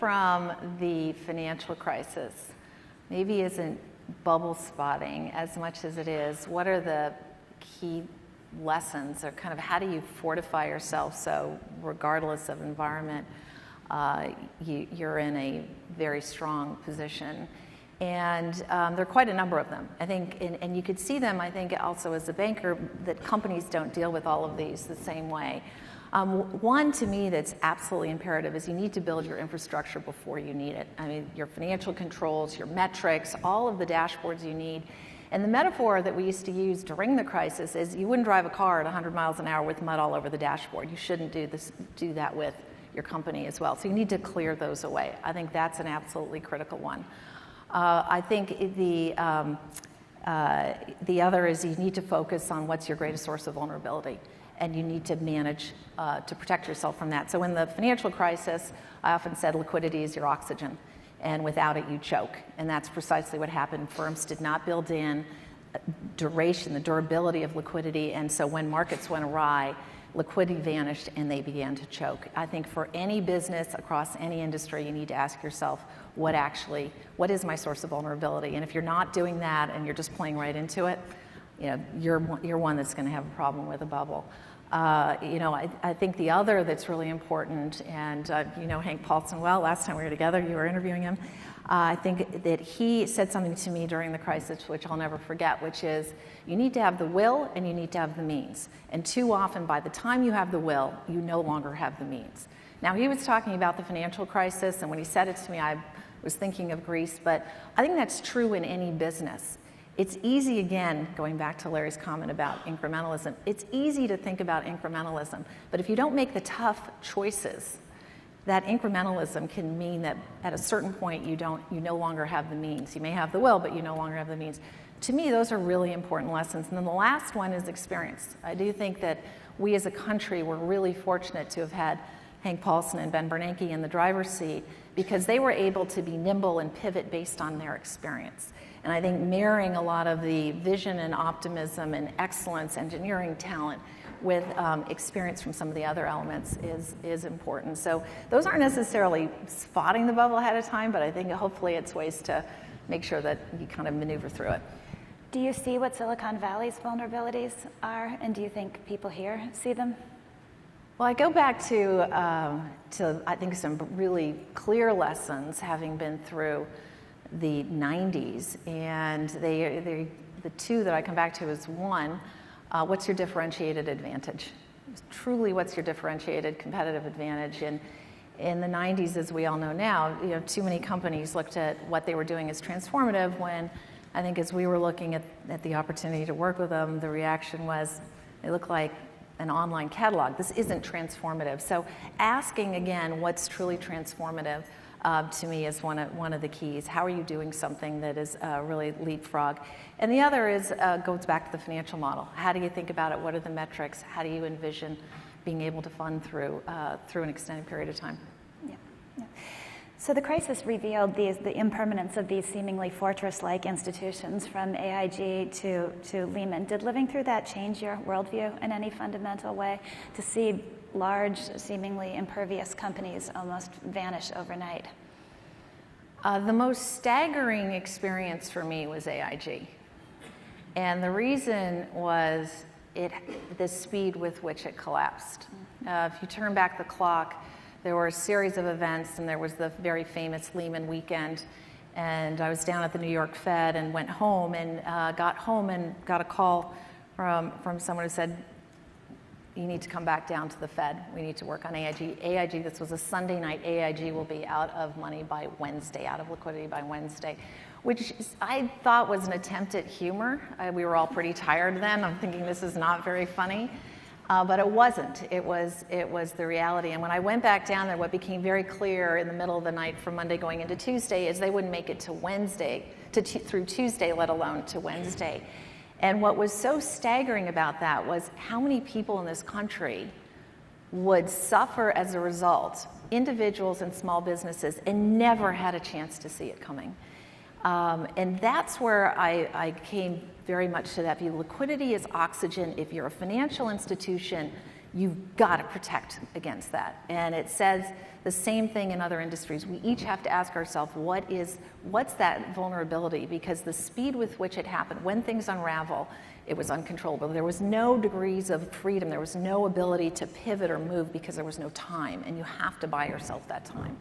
from the financial crisis maybe isn't bubble spotting as much as it is what are the key lessons, or kind of how do you fortify yourself so regardless of environment you're in a very strong position. And there are quite a number of them, I think, and you could see them, I think, also as a banker, that companies don't deal with all of these the same way. One, to me, that's absolutely imperative is you need to build your infrastructure before you need it. I mean, your financial controls, your metrics, all of the dashboards you need. And the metaphor that we used to use during the crisis is you wouldn't drive a car at 100 miles an hour with mud all over the dashboard. You shouldn't do that with your company as well. So you need to clear those away. I think that's an absolutely critical one. I think the other is you need to focus on what's your greatest source of vulnerability, and you need to manage to protect yourself from that. So in the financial crisis, I often said liquidity is your oxygen, and without it, you choke. And that's precisely what happened. Firms did not build in duration, the durability of liquidity, and so when markets went awry, liquidity vanished and they began to choke. I think for any business across any industry, you need to ask yourself, what is my source of vulnerability? And if you're not doing that and you're just playing right into it, you're one that's going to have a problem with a bubble. I think the other that's really important, and Hank Paulson well, last time we were together, you were interviewing him. I think that he said something to me during the crisis, which I'll never forget, which is you need to have the will and you need to have the means. And too often, by the time you have the will, you no longer have the means. Now, he was talking about the financial crisis, and when he said it to me, I was thinking of Greece, but I think that's true in any business. It's easy, again, going back to Larry's comment about incrementalism, it's easy to think about incrementalism, but if you don't make the tough choices, that incrementalism can mean that at a certain point you no longer have the means. You may have the will, but you no longer have the means. To me, those are really important lessons. And then the last one is experience. I do think that we as a country were really fortunate to have had Hank Paulson and Ben Bernanke in the driver's seat because they were able to be nimble and pivot based on their experience. And I think marrying a lot of the vision and optimism and excellence, engineering talent, with experience from some of the other elements is important. So those aren't necessarily spotting the bubble ahead of time, but I think hopefully it's ways to make sure that you kind of maneuver through it. Do you see what Silicon Valley's vulnerabilities are, and do you think people here see them? Well, I go back to I think some really clear lessons having been through the 90s, and the two that I come back to is one, what's your differentiated advantage? Truly, what's your differentiated competitive advantage? And in the 90s, as we all know now, too many companies looked at what they were doing as transformative when I think as we were looking at the opportunity to work with them, the reaction was, they look like an online catalog. This isn't transformative. So asking, again, what's truly transformative to me is one of the keys. How are you doing something that is really leapfrog? And the other is goes back to the financial model. How do you think about it? What are the metrics? How do you envision being able to fund through an extended period of time? Yeah. So the crisis revealed the impermanence of these seemingly fortress-like institutions from AIG to Lehman. Did living through that change your worldview in any fundamental way, to see large, seemingly impervious companies almost vanish overnight? The most staggering experience for me was AIG. And the reason was the speed with which it collapsed. If you turn back the clock, there were a series of events, and there was the very famous Lehman weekend. And I was down at the New York Fed and went home and got a call from someone who said, you need to come back down to the Fed. We need to work on AIG. AIG, this was a Sunday night, AIG will be out of money by Wednesday, out of liquidity by Wednesday, which I thought was an attempt at humor. We were all pretty tired then. I'm thinking this is not very funny. But it wasn't. It was the reality. And when I went back down there, what became very clear in the middle of the night from Monday going into Tuesday is they wouldn't make it to Wednesday, through Tuesday, let alone to Wednesday. And what was so staggering about that was how many people in this country would suffer as a result, individuals and small businesses, and never had a chance to see it coming. And that's where I came very much to that view. Liquidity is oxygen. If you're a financial institution, you've got to protect against that. And it says the same thing in other industries. We each have to ask ourselves, what's that vulnerability? Because the speed with which it happened, when things unravel, it was uncontrollable. There was no degrees of freedom. There was no ability to pivot or move because there was no time. And you have to buy yourself that time.